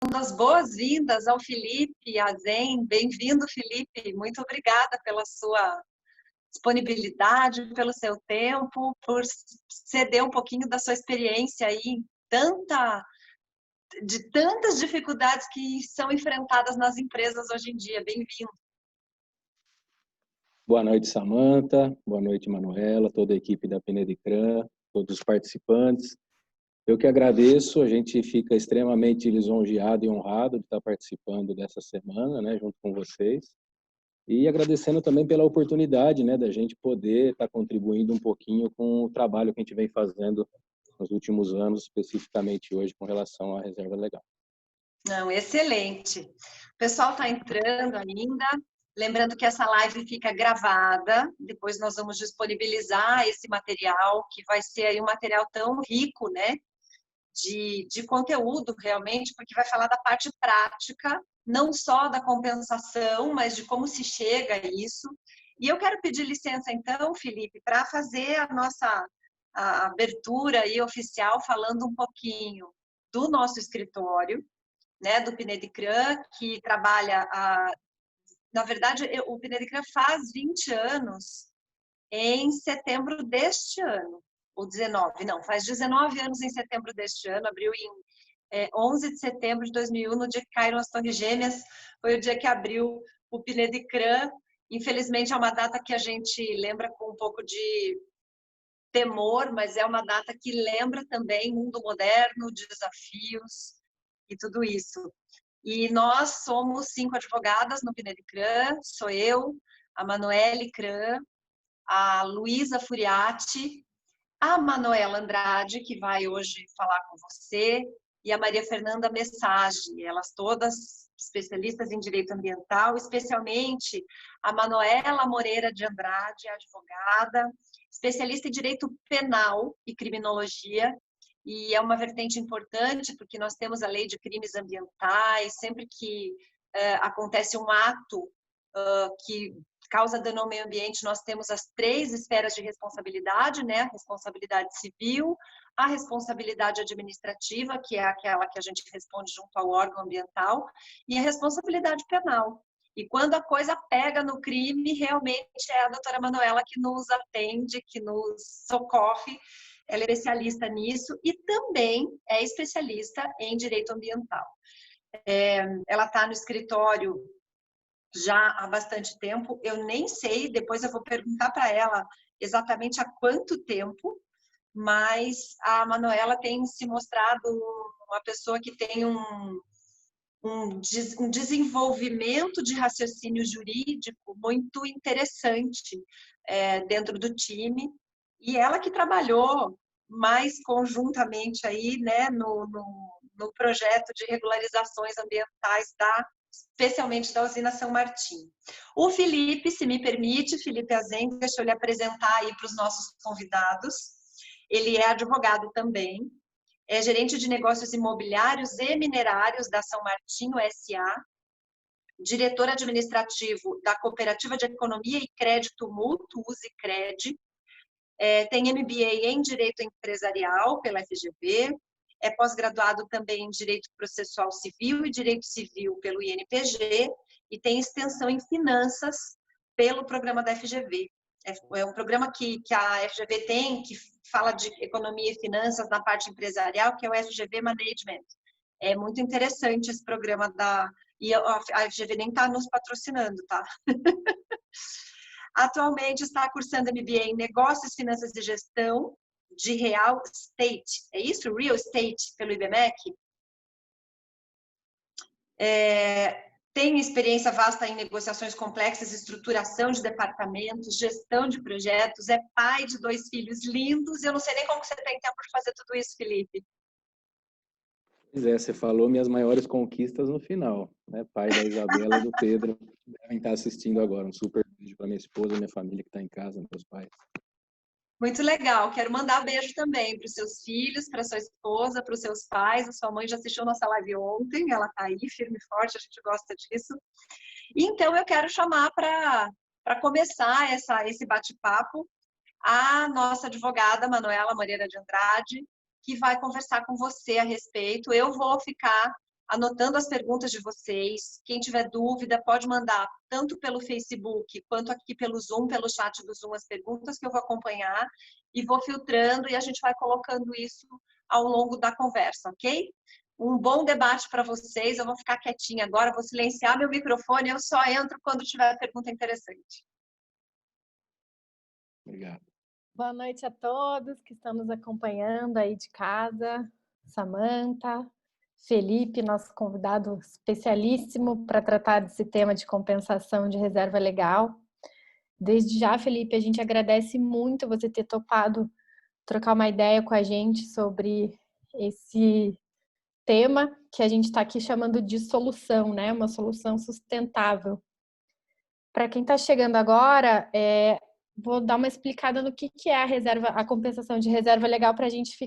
as boas-vindas ao Felipe Azen. Bem-vindo, Felipe. Muito obrigada pela sua disponibilidade, pelo seu tempo, por ceder um pouquinho da sua experiência aí em de tantas dificuldades que são enfrentadas nas empresas hoje em dia. Bem-vindo. Boa noite, Samantha. Boa noite, Manuela, toda a equipe da Pinedicran, todos os participantes. Eu que agradeço, a gente fica extremamente lisonjeado e honrado de estar participando dessa semana, né, junto com vocês. E agradecendo também pela oportunidade, né, da gente poder estar contribuindo um pouquinho com o trabalho que a gente vem fazendo nos últimos anos, especificamente hoje, com relação à reserva legal. Não, excelente. O pessoal está entrando ainda. Lembrando que essa live fica gravada, depois nós vamos disponibilizar esse material, que vai ser aí um material tão rico, né, de conteúdo realmente, porque vai falar da parte prática, não só da compensação, mas de como se chega a isso. E eu quero pedir licença então, Felipe, para fazer a abertura aí oficial, falando um pouquinho do nosso escritório, né, do Pinedicran, que trabalha na verdade, o Pinedicran faz 20 anos em setembro deste ano, ou 19, não, faz 19 anos em setembro deste ano, abriu em 11 de setembro de 2001, no dia que caíram as Torres Gêmeas, foi o dia que abriu o Pinedicran. Infelizmente, é uma data que a gente lembra com um pouco de temor, mas é uma data que lembra também mundo moderno, desafios e tudo isso. E nós somos 5 advogadas no Pinedicran, sou eu, a Manoele Cran, a Luísa Furiati, a Manuela Andrade, que vai hoje falar com você, e a Maria Fernanda Message, elas todas especialistas em direito ambiental, especialmente a Manuela Moreira de Andrade, advogada, especialista em direito penal e criminologia, e é uma vertente importante porque nós temos a lei de crimes ambientais, sempre que acontece um ato que causa dano ao meio ambiente, nós temos as 3 esferas de responsabilidade, né? A responsabilidade civil, a responsabilidade administrativa, que é aquela que a gente responde junto ao órgão ambiental, e a responsabilidade penal. E quando a coisa pega no crime, realmente é a doutora Manuela que nos atende, que nos socorre. Ela é especialista nisso e também é especialista em direito ambiental. Ela está no escritório já há bastante tempo, eu nem sei, depois eu vou perguntar para ela exatamente há quanto tempo, mas a Manuela tem se mostrado uma pessoa que tem um desenvolvimento de raciocínio jurídico muito interessante dentro do time, e ela que trabalhou mais conjuntamente aí, né, no projeto de regularizações ambientais especialmente da usina São Martim. O Felipe, se me permite, Felipe Azen, deixa eu lhe apresentar aí para os nossos convidados. Ele é advogado também, é gerente de negócios imobiliários e minerários da São Martinho S.A., diretor administrativo da Cooperativa de Economia e Crédito Mútuo, Usicred, tem MBA em Direito Empresarial pela FGV, é pós-graduado também em Direito Processual Civil e Direito Civil pelo INPG e tem extensão em Finanças pelo programa da FGV. É um programa que a FGV tem, que fala de economia e finanças na parte empresarial, que é o FGV Management. É muito interessante esse programa e a FGV nem está nos patrocinando, tá? Atualmente está cursando MBA em Negócios, Finanças e Gestão de Real Estate. É isso? Real Estate, pelo IBMEC. Tem experiência vasta em negociações complexas, estruturação de departamentos, gestão de projetos, é pai de 2 filhos lindos. Eu não sei nem como você tem tempo de fazer tudo isso, Felipe. Pois é, você falou minhas maiores conquistas no final, né? Pai da Isabela e do Pedro, devem estar assistindo agora. Um super beijo para minha esposa, minha família que está em casa, meus pais. Muito legal. Quero mandar beijo também para os seus filhos, para sua esposa, para os seus pais. A sua mãe já assistiu nossa live ontem, ela está aí firme e forte, a gente gosta disso. Então, eu quero chamar para começar esse bate-papo a nossa advogada, Manuela Moreira de Andrade, que vai conversar com você a respeito. Eu vou ficar anotando as perguntas de vocês. Quem tiver dúvida, pode mandar tanto pelo Facebook, quanto aqui pelo Zoom, pelo chat do Zoom, as perguntas que eu vou acompanhar e vou filtrando e a gente vai colocando isso ao longo da conversa, ok? Um bom debate para vocês. Eu vou ficar quietinha agora, vou silenciar meu microfone, eu só entro quando tiver pergunta interessante. Obrigado. Boa noite a todos que estão nos acompanhando aí de casa. Samantha, Felipe, nosso convidado especialíssimo para tratar desse tema de compensação de reserva legal. Desde já, Felipe, a gente agradece muito você ter topado trocar uma ideia com a gente sobre esse tema que a gente está aqui chamando de solução, né? Uma solução sustentável. Para quem está chegando agora, vou dar uma explicada no que é a compensação de reserva legal para a gente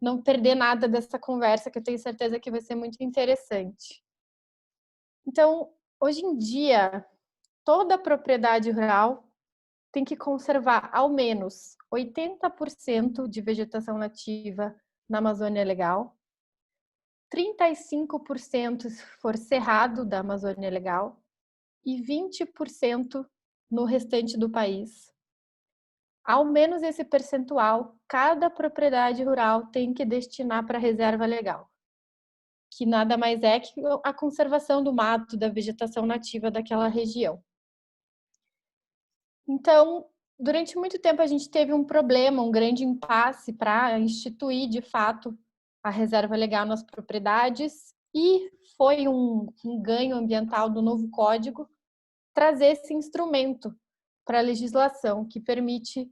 não perder nada dessa conversa, que eu tenho certeza que vai ser muito interessante. Então, hoje em dia, toda propriedade rural tem que conservar ao menos 80% de vegetação nativa na Amazônia Legal, 35% se for cerrado da Amazônia Legal e 20% no restante do país. Ao menos esse percentual, cada propriedade rural tem que destinar para a reserva legal, que nada mais é que a conservação do mato, da vegetação nativa daquela região. Então, durante muito tempo a gente teve um problema, um grande impasse para instituir, de fato, a reserva legal nas propriedades, e foi um ganho ambiental do novo código trazer esse instrumento para a legislação, que permite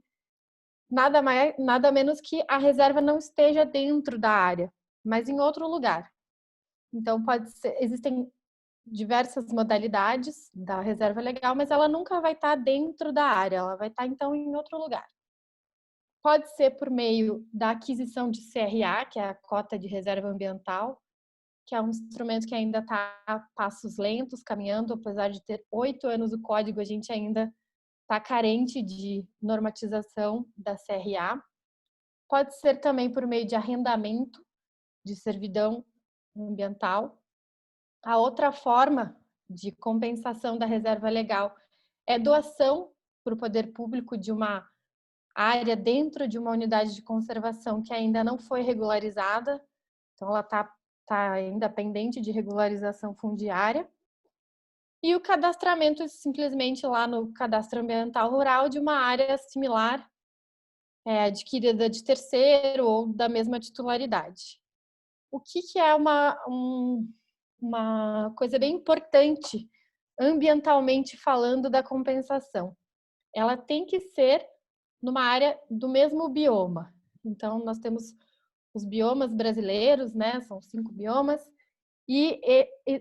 nada menos que a reserva não esteja dentro da área, mas em outro lugar. Então, existem diversas modalidades da reserva legal, mas ela nunca vai estar dentro da área, ela vai estar, então, em outro lugar. Pode ser por meio da aquisição de CRA, que é a cota de reserva ambiental, que é um instrumento que ainda está a passos lentos, caminhando, apesar de ter 8 anos o código, a gente ainda está carente de normatização da CRA. Pode ser também por meio de arrendamento de servidão ambiental. A outra forma de compensação da reserva legal é doação para o poder público de uma área dentro de uma unidade de conservação que ainda não foi regularizada, então ela está ainda pendente de regularização fundiária. E o cadastramento simplesmente lá no Cadastro Ambiental Rural de uma área similar, adquirida de terceiro ou da mesma titularidade. O que é uma coisa bem importante ambientalmente falando da compensação? Ela tem que ser numa área do mesmo bioma. Então, nós temos os biomas brasileiros, né? São 5 biomas, e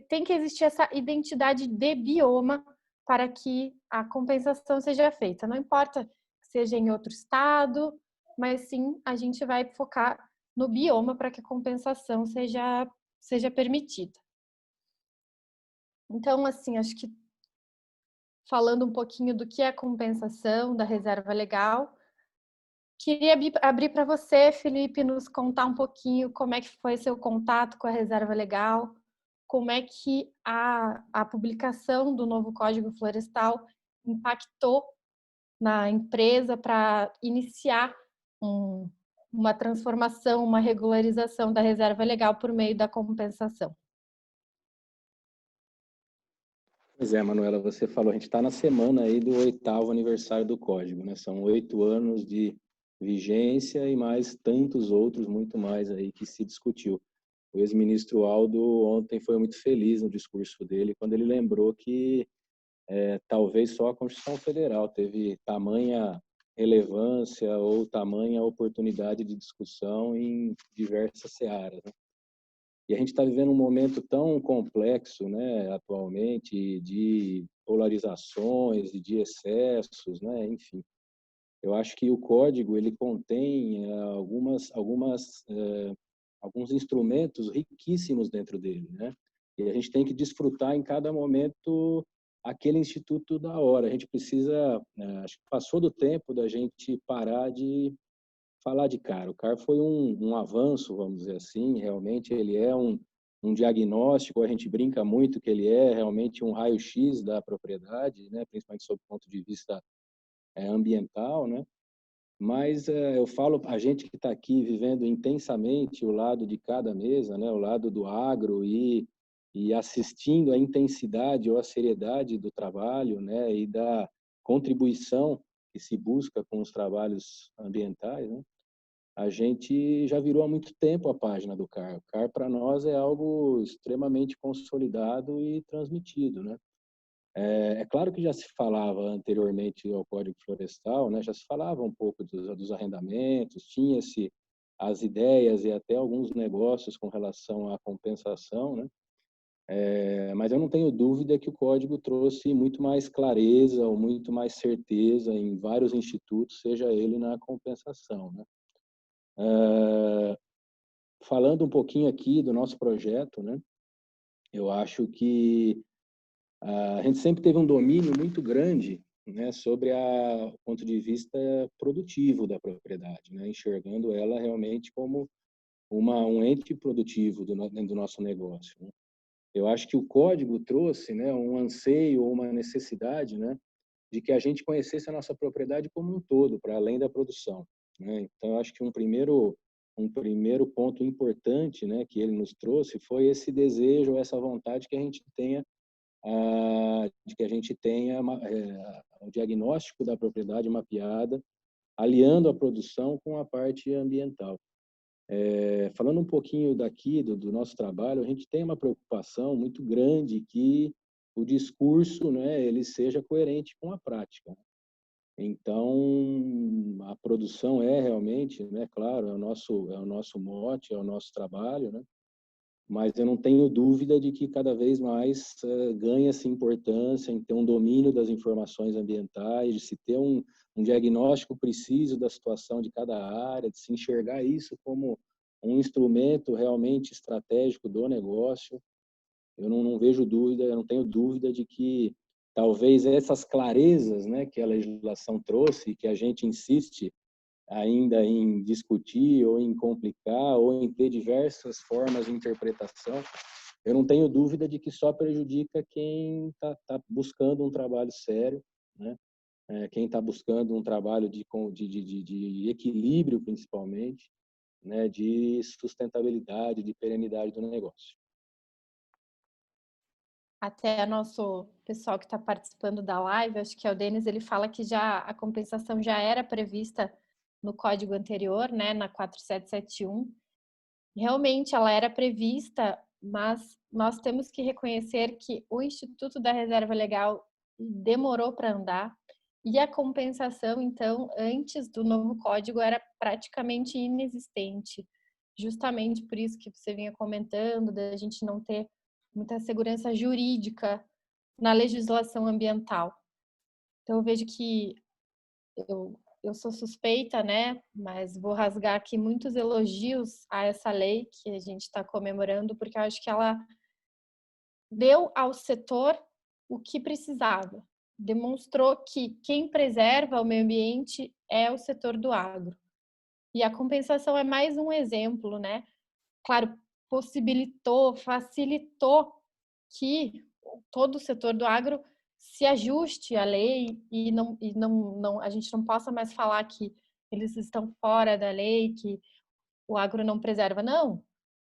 tem que existir essa identidade de bioma para que a compensação seja feita. Não importa que seja em outro estado, mas sim a gente vai focar no bioma para que a compensação seja permitida. Então, assim, acho que falando um pouquinho do que é a compensação da reserva legal, queria abrir para você, Felipe, nos contar um pouquinho como é que foi seu contato com a reserva legal, como é que a publicação do novo Código Florestal impactou na empresa para iniciar uma transformação, uma regularização da reserva legal por meio da compensação. Pois é, Manuela, você falou, a gente está na semana aí do 8º aniversário do Código, né? São 8 anos de vigência e mais tantos outros, muito mais aí que se discutiu. O ex-ministro Aldo ontem foi muito feliz no discurso dele, quando ele lembrou que talvez só a Constituição Federal teve tamanha relevância ou tamanha oportunidade de discussão em diversas searas, né? E a gente está vivendo um momento tão complexo, né, atualmente, de polarizações e de excessos, né, enfim. Eu acho que o código ele contém alguns instrumentos riquíssimos dentro dele, né? E a gente tem que desfrutar em cada momento aquele instituto da hora. A gente precisa, acho que passou do tempo da gente parar de falar de CAR. O CAR foi um avanço, vamos dizer assim, realmente ele é um um diagnóstico, a gente brinca muito que ele é realmente um raio-x da propriedade, né, principalmente sob o ponto de vista ambiental, né? Mas eu falo, a gente que está aqui vivendo intensamente o lado de cada mesa, né, o lado do agro e assistindo a intensidade ou a seriedade do trabalho, né, e da contribuição que se busca com os trabalhos ambientais, né, a gente já virou há muito tempo a página do CAR. O CAR para nós é algo extremamente consolidado e transmitido, né? É claro que já se falava anteriormente ao Código Florestal, né? Já se falava um pouco dos arrendamentos, tinha-se as ideias e até alguns negócios com relação à compensação, né? Mas eu não tenho dúvida que o Código trouxe muito mais clareza ou muito mais certeza em vários institutos, seja ele na compensação, né? Falando um pouquinho aqui do nosso projeto, né? Eu acho que a gente sempre teve um domínio muito grande, né, sobre o ponto de vista produtivo da propriedade, né, enxergando ela realmente como um ente produtivo dentro do nosso negócio, né. Eu acho que o código trouxe, né, um anseio ou uma necessidade, né, de que a gente conhecesse a nossa propriedade como um todo, para além da produção, né. Então, eu acho que um primeiro ponto importante, né, que ele nos trouxe foi esse desejo, essa vontade que a gente tenha de que a gente tenha o diagnóstico da propriedade mapeada, aliando a produção com a parte ambiental. Falando um pouquinho daqui do nosso trabalho, a gente tem uma preocupação muito grande que o discurso, né, ele seja coerente com a prática. Então, a produção é realmente, né, claro, é o nosso mote, é o nosso trabalho, né? Mas eu não tenho dúvida de que cada vez mais ganha-se importância em ter um domínio das informações ambientais, de se ter um diagnóstico preciso da situação de cada área, de se enxergar isso como um instrumento realmente estratégico do negócio. Eu não vejo dúvida, eu não tenho dúvida de que talvez essas clarezas, né, que a legislação trouxe, que a gente insiste ainda em discutir ou em complicar ou em ter diversas formas de interpretação, eu não tenho dúvida de que só prejudica quem está buscando um trabalho sério, né? Quem está buscando um trabalho de equilíbrio, principalmente, né? De sustentabilidade, de perenidade do negócio. Até nosso pessoal que está participando da live, acho que é o Denis, ele fala que já a compensação já era prevista no código anterior, né, na 4771. Realmente ela era prevista, mas nós temos que reconhecer que o Instituto da Reserva Legal demorou para andar e a compensação, então, antes do novo código era praticamente inexistente. Justamente por isso que você vinha comentando, da gente não ter muita segurança jurídica na legislação ambiental. Então, eu vejo que eu sou suspeita, né? Mas vou rasgar aqui muitos elogios a essa lei que a gente está comemorando, porque eu acho que ela deu ao setor o que precisava. Demonstrou que quem preserva o meio ambiente é o setor do agro. E a compensação é mais um exemplo, né? Claro, possibilitou, facilitou que todo o setor do agro se ajuste à lei e a gente não possa mais falar que eles estão fora da lei, que o agro não preserva. Não,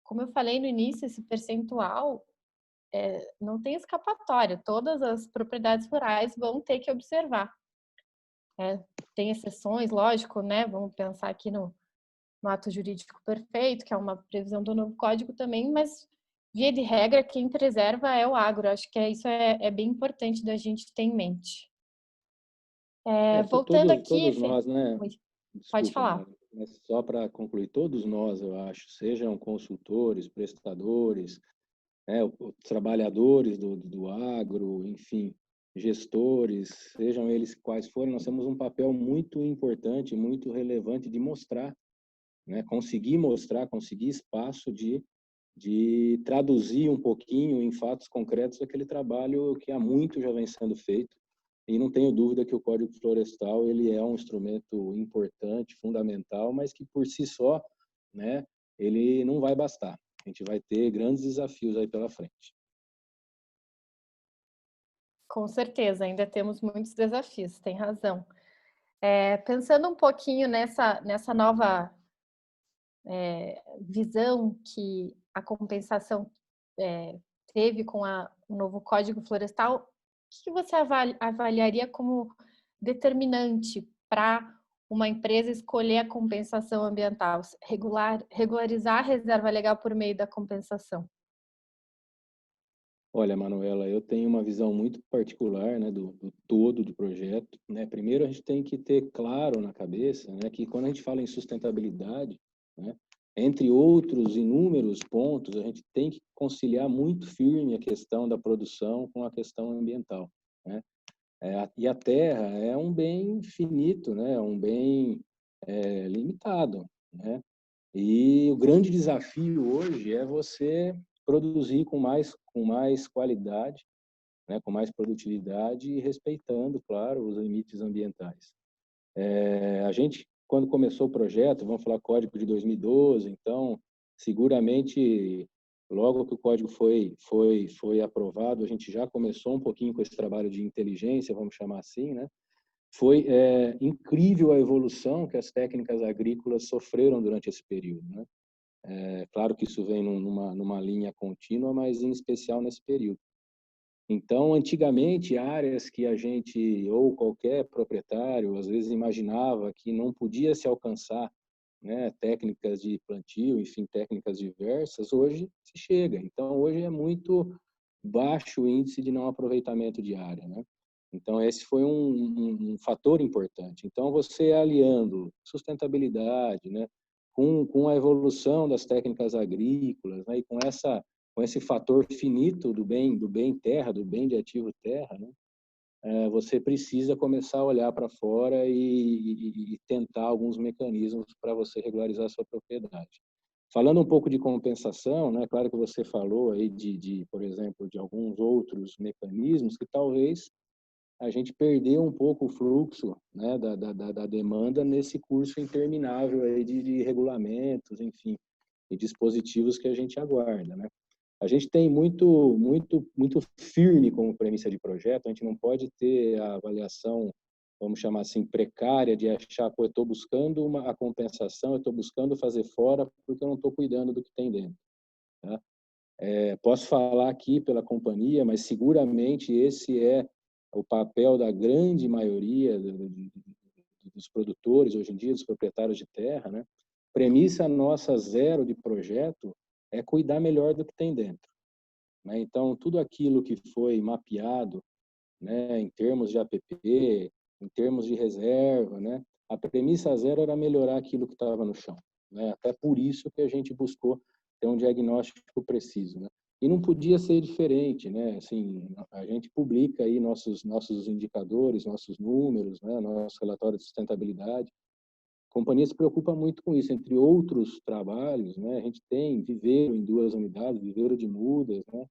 como eu falei no início, esse percentual não tem escapatória. Todas as propriedades rurais vão ter que observar. Tem exceções, lógico, né? Vamos pensar aqui no ato jurídico perfeito, que é uma previsão do novo código também, mas via de regra, quem preserva é o agro. Acho que isso é bem importante da gente ter em mente. Voltando aqui, Todos nós, né? Pode Desculpa, falar. mas só para concluir, todos nós, eu acho, sejam consultores, prestadores, os trabalhadores do agro, enfim, gestores, sejam eles quais forem, nós temos um papel muito importante, muito relevante de mostrar, né? Conseguir mostrar, conseguir espaço de traduzir um pouquinho em fatos concretos aquele trabalho que há muito já vem sendo feito. E não tenho dúvida que o Código Florestal ele é um instrumento importante, fundamental, mas que por si só, né, ele não vai bastar. A gente vai ter grandes desafios aí pela frente. Com certeza, ainda temos muitos desafios, tem razão. Pensando um pouquinho nessa nova visão que a compensação teve com o novo Código Florestal, o que você avaliaria como determinante para uma empresa escolher a compensação ambiental, regularizar a reserva legal por meio da compensação? Olha, Manuela, eu tenho uma visão muito particular, né, do todo do projeto, né? Primeiro, a gente tem que ter claro na cabeça, né, que quando a gente fala em sustentabilidade, né, entre outros inúmeros pontos, a gente tem que conciliar muito firme a questão da produção com a questão ambiental, né? E a terra é um bem finito, né? Um bem limitado, né? E o grande desafio hoje é você produzir com mais qualidade, né, com mais produtividade e respeitando, claro, os limites ambientais. A gente, quando começou o projeto, vamos falar código de 2012, então, seguramente, logo que o código foi aprovado, a gente já começou um pouquinho com esse trabalho de inteligência, vamos chamar assim, né? Foi incrível a evolução que as técnicas agrícolas sofreram durante esse período, né? Claro que isso vem numa linha contínua, mas em especial nesse período. Então, antigamente, áreas que a gente, ou qualquer proprietário, às vezes imaginava que não podia se alcançar, né, técnicas de plantio, enfim, técnicas diversas, hoje se chega. Então, hoje é muito baixo o índice de não aproveitamento de área, né? Então, esse foi um fator importante. Então, você aliando sustentabilidade, né, com a evolução das técnicas agrícolas, né, e com esse fator finito do bem terra, do bem de ativo terra, né, você precisa começar a olhar para fora e tentar alguns mecanismos para você regularizar a sua propriedade. Falando um pouco de compensação, né, claro que você falou aí por exemplo, de alguns outros mecanismos que talvez a gente perdeu um pouco o fluxo, né, da demanda nesse curso interminável aí de regulamentos, enfim, e dispositivos que a gente aguarda, né? A gente tem muito firme como premissa de projeto, a gente não pode ter a avaliação, vamos chamar assim, precária de achar, pô, eu estou buscando a compensação, eu estou buscando fazer fora porque eu não estou cuidando do que tem dentro, tá? Posso falar aqui pela companhia, mas seguramente esse é o papel da grande maioria dos produtores hoje em dia, dos proprietários de terra, né? Premissa nossa zero de projeto é cuidar melhor do que tem dentro, né? Então, tudo aquilo que foi mapeado, né, em termos de APP, em termos de reserva, né, a premissa zero era melhorar aquilo que estava no chão, né? Até por isso que a gente buscou ter um diagnóstico preciso, né? E não podia ser diferente, né? Assim, a gente publica aí nossos indicadores, nossos números, né, nosso relatório de sustentabilidade. A companhia se preocupa muito com isso, entre outros trabalhos, né? A gente tem viveiro em 2 unidades, viveiro de mudas, né?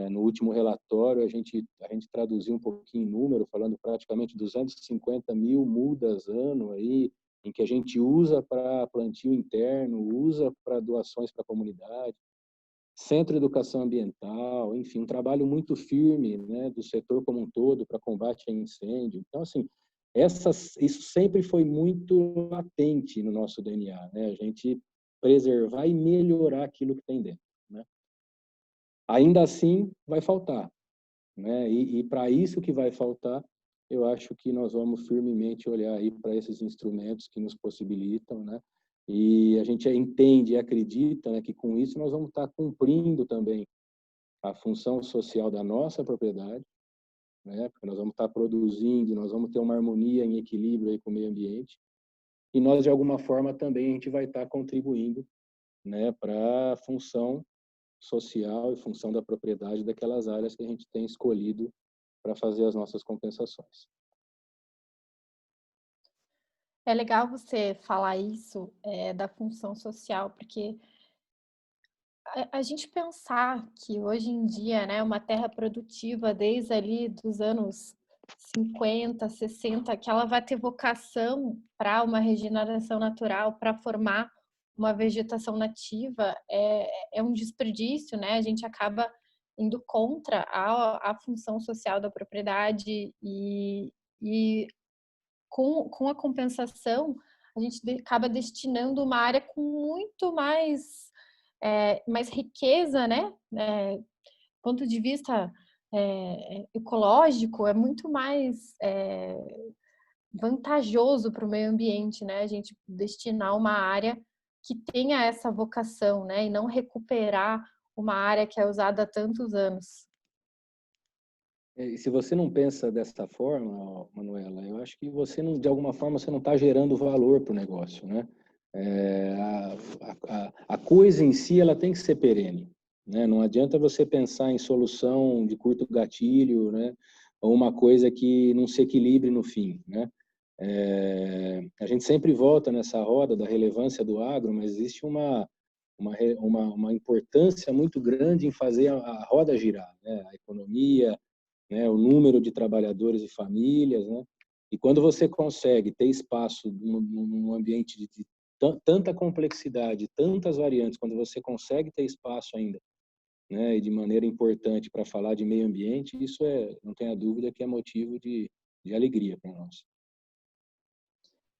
No último relatório, a gente traduziu um pouquinho em número, falando praticamente 250 mil mudas ano aí, em que a gente usa para plantio interno, usa para doações para a comunidade, centro de educação ambiental, enfim, um trabalho muito firme, né, do setor como um todo para combate a incêndio. Então, assim, isso sempre foi muito latente no nosso DNA, né? A gente preservar e melhorar aquilo que tem dentro, né? Ainda assim, vai faltar, né? E para isso que vai faltar, eu acho que nós vamos firmemente olhar aí para esses instrumentos que nos possibilitam, né? E a gente entende e acredita, né, que com isso nós vamos estar cumprindo também a função social da nossa propriedade, né? Porque nós vamos estar produzindo, nós vamos ter uma harmonia em equilíbrio aí com o meio ambiente, e nós de alguma forma também a gente vai estar contribuindo, né, para a função social e função da propriedade daquelas áreas que a gente tem escolhido para fazer as nossas compensações. É legal você falar isso da função social, porque a gente pensar que hoje em dia, né, uma terra produtiva desde ali dos anos 50, 60, que ela vai ter vocação para uma regeneração natural, para formar uma vegetação nativa é um desperdício, né? A gente acaba indo contra a função social da propriedade e com a compensação, a gente acaba destinando uma área com muito mais riqueza, né? Ponto de vista ecológico, é muito mais vantajoso para o meio ambiente, né? A gente destinar uma área que tenha essa vocação, né? E não recuperar uma área que é usada há tantos anos. E se você não pensa dessa forma, Manuela, eu acho que você não, de alguma forma, você não está gerando valor para o negócio, né? A coisa em si, ela tem que ser perene, né? Não adianta você pensar em solução de curto gatilho, né? Ou uma coisa que não se equilibre no fim, né? A gente sempre volta nessa roda da relevância do agro, mas existe uma importância muito grande em fazer a roda girar, né? A economia, né, o número de trabalhadores e famílias, né? E quando você consegue ter espaço num ambiente de tanta complexidade, tantas variantes, quando você consegue ter espaço ainda, né, e de maneira importante para falar de meio ambiente, isso não tenha dúvida que é motivo de alegria para nós.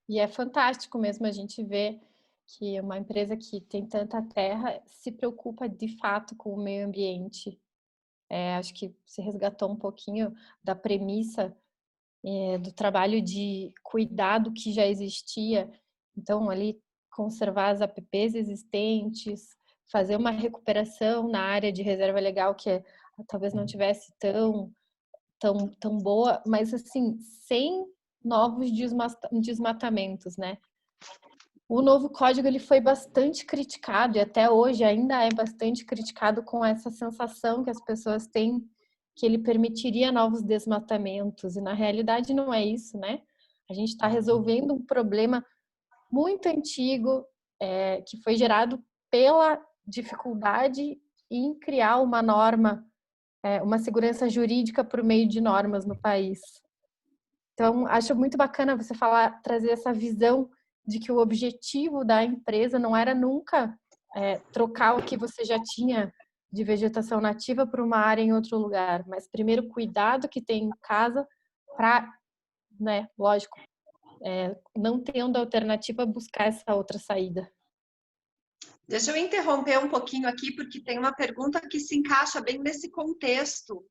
E é fantástico mesmo a gente ver que uma empresa que tem tanta terra se preocupa de fato com o meio ambiente. Acho que você resgatou um pouquinho da premissa do trabalho de cuidado que já existia. Então, ali, conservar as APPs existentes, fazer uma recuperação na área de reserva legal que talvez não tivesse tão boa, mas assim, sem novos desmatamentos, né? O novo código ele foi bastante criticado e até hoje ainda é bastante criticado com essa sensação que as pessoas têm que ele permitiria novos desmatamentos e na realidade não é isso, né? A gente está resolvendo um problema muito antigo que foi gerado pela dificuldade em criar uma norma, uma segurança jurídica por meio de normas no país. Então, acho muito bacana você trazer essa visão de que o objetivo da empresa não era nunca trocar o que você já tinha de vegetação nativa para uma área em outro lugar, mas primeiro cuidado que tem em casa para, né, lógico, não tendo alternativa, buscar essa outra saída. Deixa eu interromper um pouquinho aqui, porque tem uma pergunta que se encaixa bem nesse contexto.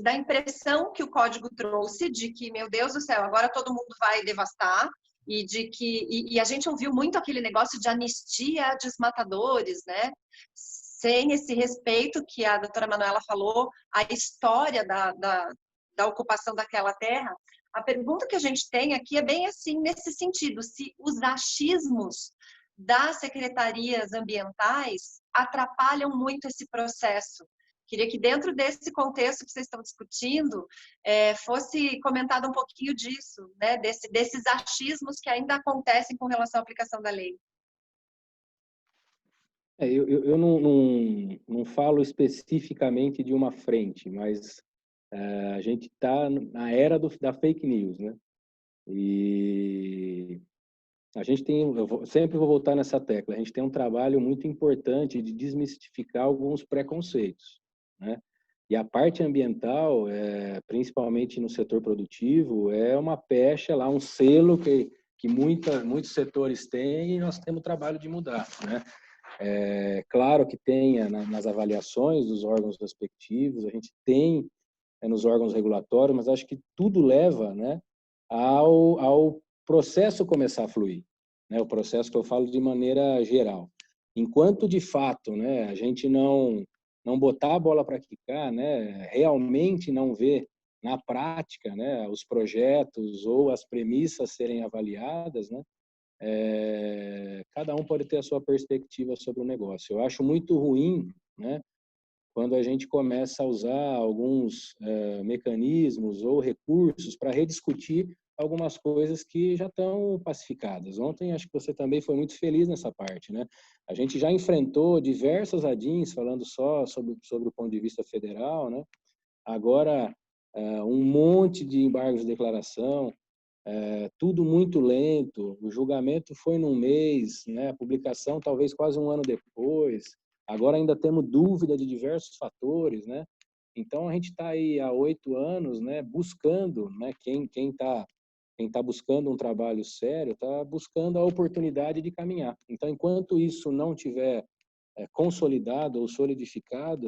Da impressão que o código trouxe de que, meu Deus do céu, agora todo mundo vai devastar e de que e a gente ouviu muito aquele negócio de anistia a desmatadores, né? Sem esse respeito que a doutora Manuela falou, a história da ocupação daquela terra. A pergunta que a gente tem aqui é bem assim, nesse sentido, se os achismos das secretarias ambientais atrapalham muito esse processo. Queria que dentro desse contexto que vocês estão discutindo, fosse comentado um pouquinho disso, né? Desses achismos que ainda acontecem com relação à aplicação da lei. Eu não falo especificamente de uma frente, mas a gente está na era da fake news, né? E a gente sempre vou voltar nessa tecla, a gente tem um trabalho muito importante de desmistificar alguns preconceitos, né? E a parte ambiental, principalmente no setor produtivo, é uma pecha lá, um selo que muitos setores têm e nós temos o trabalho de mudar, né? Claro que tenha nas avaliações dos órgãos respectivos, a gente tem nos órgãos regulatórios, mas acho que tudo leva, né, ao processo começar a fluir, né? O processo que eu falo de maneira geral. Enquanto, de fato, né, a gente não botar a bola para quicar, né, realmente não ver na prática, né, os projetos ou as premissas serem avaliadas, né, cada um pode ter a sua perspectiva sobre o negócio. Eu acho muito ruim, né, quando a gente começa a usar alguns mecanismos ou recursos para rediscutir algumas coisas que já estão pacificadas. Ontem, acho que você também foi muito feliz nessa parte, né? A gente já enfrentou diversas ADINs, falando só sobre o ponto de vista federal, né? Agora, um monte de embargos de declaração. tudo muito lento, o julgamento foi num mês, né? A publicação talvez quase um ano depois, agora ainda temos dúvida de diversos fatores, né? Então a gente está aí há 8 anos, né, buscando, né, quem tá buscando um trabalho sério está buscando a oportunidade de caminhar. Então, enquanto isso não tiver consolidado ou solidificado,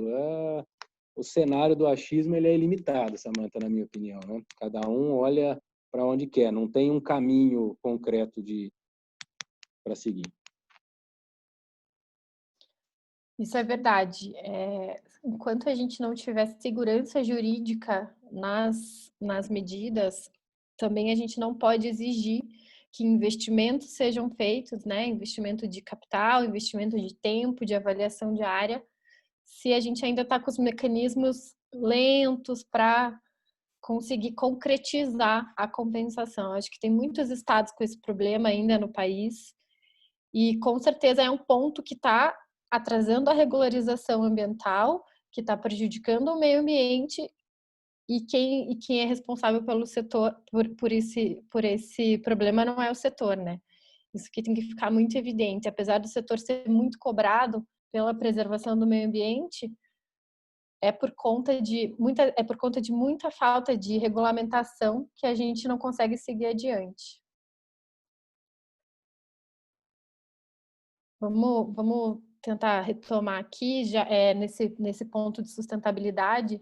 o cenário do achismo ele é ilimitado, Samantha, na minha opinião, né? Cada um olha para onde quer, não tem um caminho concreto para seguir. Isso é verdade. Enquanto a gente não tiver segurança jurídica nas medidas, também a gente não pode exigir que investimentos sejam feitos, né? Investimento de capital, investimento de tempo, de avaliação de área, se a gente ainda está com os mecanismos lentos para conseguir concretizar a compensação. Acho que tem muitos estados com esse problema ainda no país e com certeza é um ponto que está atrasando a regularização ambiental, que está prejudicando o meio ambiente e quem é responsável pelo setor por esse problema não é o setor, né? Isso que tem que ficar muito evidente. Apesar do setor ser muito cobrado pela preservação do meio ambiente, é por conta de muita falta de regulamentação que a gente não consegue seguir adiante. Vamos tentar retomar aqui, já nesse ponto de sustentabilidade.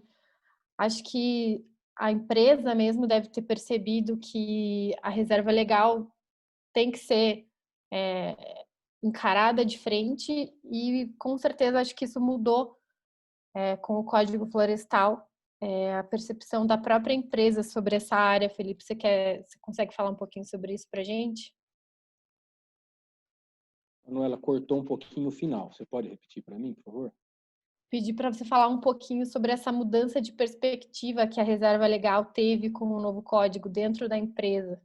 Acho que a empresa mesmo deve ter percebido que a reserva legal tem que ser encarada de frente e, com certeza, acho que isso mudou com o Código Florestal, a percepção da própria empresa sobre essa área. Felipe, você consegue falar um pouquinho sobre isso para a gente? Manuela, cortou um pouquinho o final. Você pode repetir para mim, por favor? Pedir para você falar um pouquinho sobre essa mudança de perspectiva que a reserva legal teve com o novo código dentro da empresa.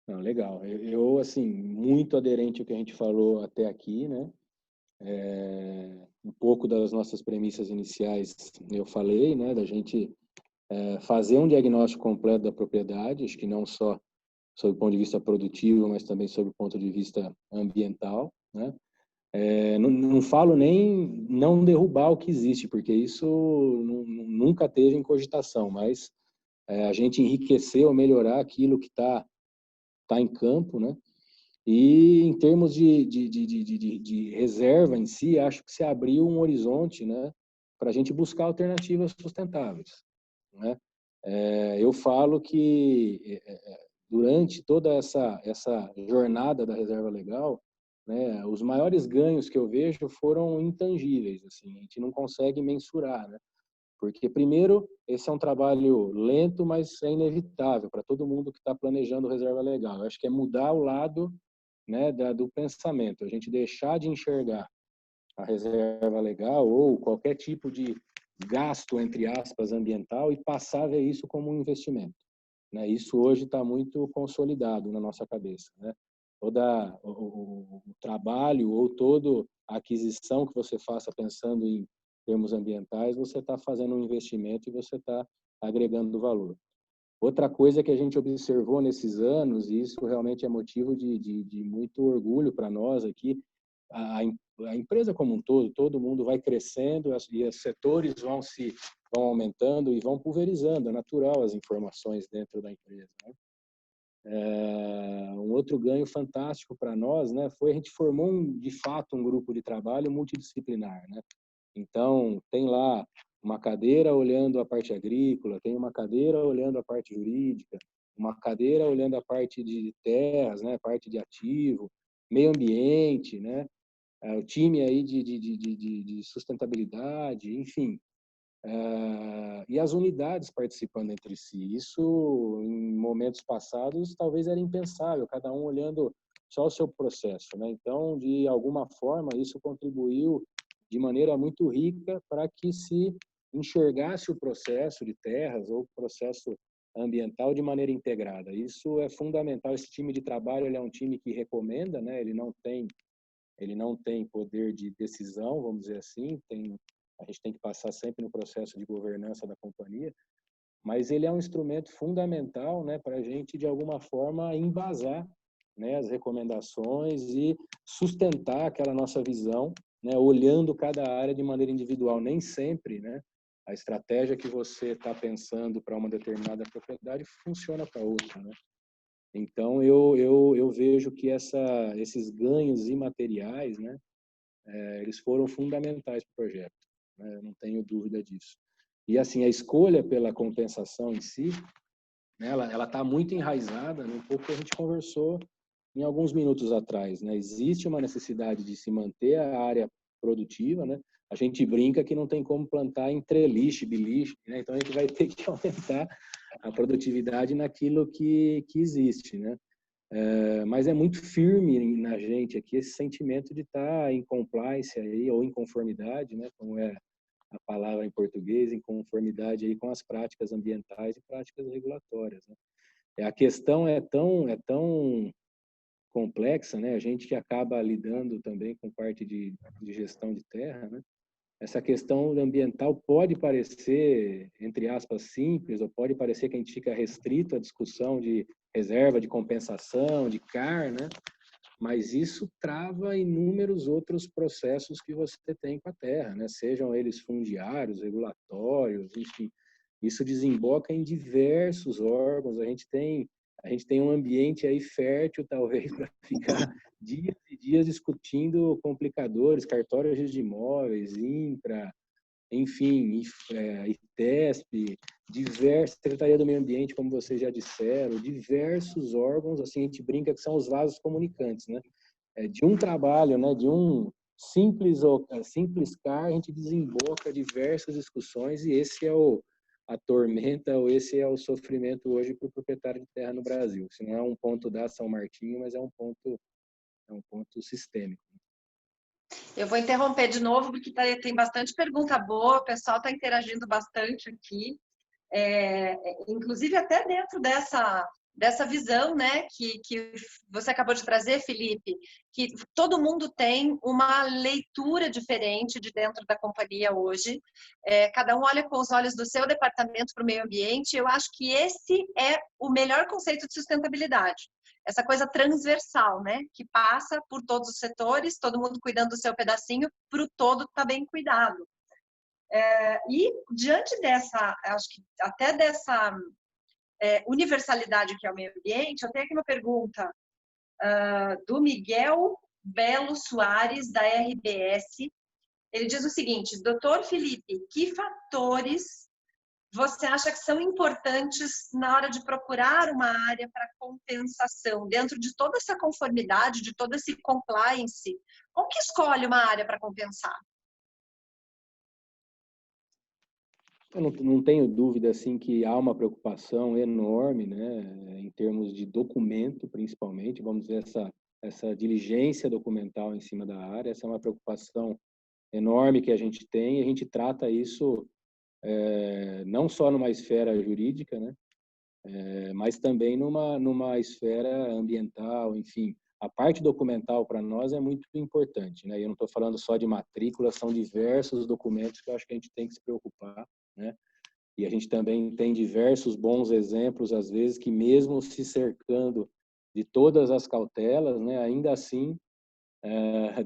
Não, legal. Eu, assim, muito aderente ao que a gente falou até aqui, né? Um pouco das nossas premissas iniciais eu falei, né? Da gente fazer um diagnóstico completo da propriedade, acho que não só sob o ponto de vista produtivo, mas também sob o ponto de vista ambiental, né? Não falo nem não derrubar o que existe, porque isso nunca teve em cogitação, mas a gente enriquecer ou melhorar aquilo que está em campo, né? E em termos de reserva em si, acho que se abriu um horizonte, né, para a gente buscar alternativas sustentáveis, né? Eu falo que durante toda essa jornada da reserva legal, né, os maiores ganhos que eu vejo foram intangíveis, assim, a gente não consegue mensurar, né? Porque, primeiro, esse é um trabalho lento, mas é inevitável para todo mundo que está planejando reserva legal. Eu acho que é mudar o lado, né, do pensamento, a gente deixar de enxergar a reserva legal ou qualquer tipo de gasto, entre aspas, ambiental e passar a ver isso como um investimento, né? Isso hoje está muito consolidado na nossa cabeça, né? Toda o trabalho ou toda a aquisição que você faça pensando em termos ambientais, você está fazendo um investimento e você está agregando valor. Outra coisa que a gente observou nesses anos, e isso realmente é motivo de muito orgulho para nós aqui, a empresa como um todo mundo vai crescendo e os setores vão aumentando e vão pulverizando, é natural as informações dentro da empresa, né? Um outro ganho fantástico para nós, né, foi a gente formou de fato um grupo de trabalho multidisciplinar, né? Então, tem lá uma cadeira olhando a parte agrícola, tem uma cadeira olhando a parte jurídica, uma cadeira olhando a parte de terras, né, parte de ativo, meio ambiente, né, o time aí de sustentabilidade, enfim, e as unidades participando entre si. Isso, em momentos passados, talvez era impensável, cada um olhando só o seu processo, né? Então, de alguma forma, isso contribuiu de maneira muito rica para que se enxergasse o processo de terras ou o processo ambiental de maneira integrada. Isso é fundamental. Esse time de trabalho, ele é um time que recomenda, né? Ele não tem poder de decisão, vamos dizer assim, a gente tem que passar sempre no processo de governança da companhia, mas ele é um instrumento fundamental, né, para a gente, de alguma forma, embasar, né, as recomendações e sustentar aquela nossa visão, né, olhando cada área de maneira individual. Nem sempre, né, a estratégia que você está pensando para uma determinada propriedade funciona para outra, né? Então, eu vejo que esses ganhos imateriais, né, eles foram fundamentais para o projeto, né? Não tenho dúvida disso. E, assim, a escolha pela compensação em si, né, ela está muito enraizada num pouco que a gente conversou em alguns minutos atrás, né? Existe uma necessidade de se manter a área produtiva, né? A gente brinca que não tem como plantar em trelixe, beliche, né? Então a gente vai ter que aumentar a produtividade naquilo que existe, né? Mas é muito firme na gente aqui esse sentimento de estar em compliance aí, ou em conformidade, né? Como é a palavra em português, em conformidade aí com as práticas ambientais e práticas regulatórias, né? A questão é tão complexa, né? A gente que acaba lidando também com parte de gestão de terra, né? Essa questão ambiental pode parecer, entre aspas, simples, ou pode parecer que a gente fica restrito à discussão de reserva, de compensação, de CAR, né? Mas isso trava inúmeros outros processos que você tem com a terra, né? Sejam eles fundiários, regulatórios, enfim. Isso desemboca em diversos órgãos. A gente tem um ambiente aí fértil, talvez, para ficar dias e dias discutindo complicadores, cartórios de imóveis, INCRA, enfim, ITESP, diversas, Secretaria do Meio Ambiente, como vocês já disseram, diversos órgãos, assim, a gente brinca que são os vasos comunicantes, né? De um trabalho, né, de um simples CAR, a gente desemboca diversas discussões e esse é a tormenta, ou esse é o sofrimento hoje para o proprietário de terra no Brasil. Se não é um ponto da São Martinho, mas é um ponto sistêmico. Eu vou interromper de novo, porque tem bastante pergunta boa, o pessoal está interagindo bastante aqui. Inclusive até dentro dessa visão, né, que você acabou de trazer, Felipe, que todo mundo tem uma leitura diferente de dentro da companhia hoje, cada um olha com os olhos do seu departamento para o meio ambiente. Eu acho que esse é o melhor conceito de sustentabilidade, essa coisa transversal, né, que passa por todos os setores, todo mundo cuidando do seu pedacinho, para o todo estar bem cuidado. E diante acho que até dessa universalidade que é o meio ambiente, eu tenho aqui uma pergunta do Miguel Belo Soares, da RBS. Ele diz o seguinte: Doutor Felipe, que fatores você acha que são importantes na hora de procurar uma área para compensação, dentro de toda essa conformidade, de todo esse compliance? Como que escolhe uma área para compensar? Eu não tenho dúvida assim que há uma preocupação enorme, né, em termos de documento, principalmente, vamos dizer, essa diligência documental em cima da área. Essa é uma preocupação enorme que a gente tem, e a gente trata isso não só numa esfera jurídica, né, mas também numa esfera ambiental, enfim. A parte documental para nós é muito importante, né? Eu não estou falando só de matrícula, são diversos documentos que eu acho que a gente tem que se preocupar, né? E a gente também tem diversos bons exemplos, às vezes, que mesmo se cercando de todas as cautelas, né, ainda assim,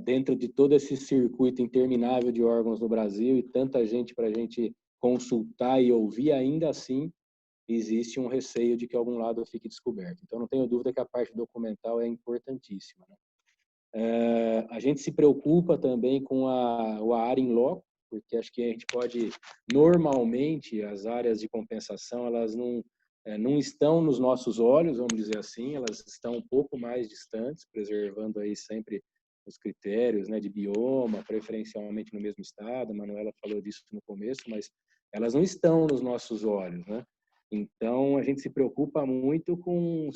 dentro de todo esse circuito interminável de órgãos no Brasil e tanta gente para a gente consultar e ouvir, ainda assim, existe um receio de que algum lado fique descoberto. Então, não tenho dúvida que a parte documental é importantíssima, né? A gente se preocupa também com a área in loco, porque acho que a gente pode, normalmente, as áreas de compensação, elas não estão nos nossos olhos, vamos dizer assim, elas estão um pouco mais distantes, preservando aí sempre os critérios, né, de bioma, preferencialmente no mesmo estado. A Manuela falou disso no começo, mas elas não estão nos nossos olhos, né? Então, a gente se preocupa muito com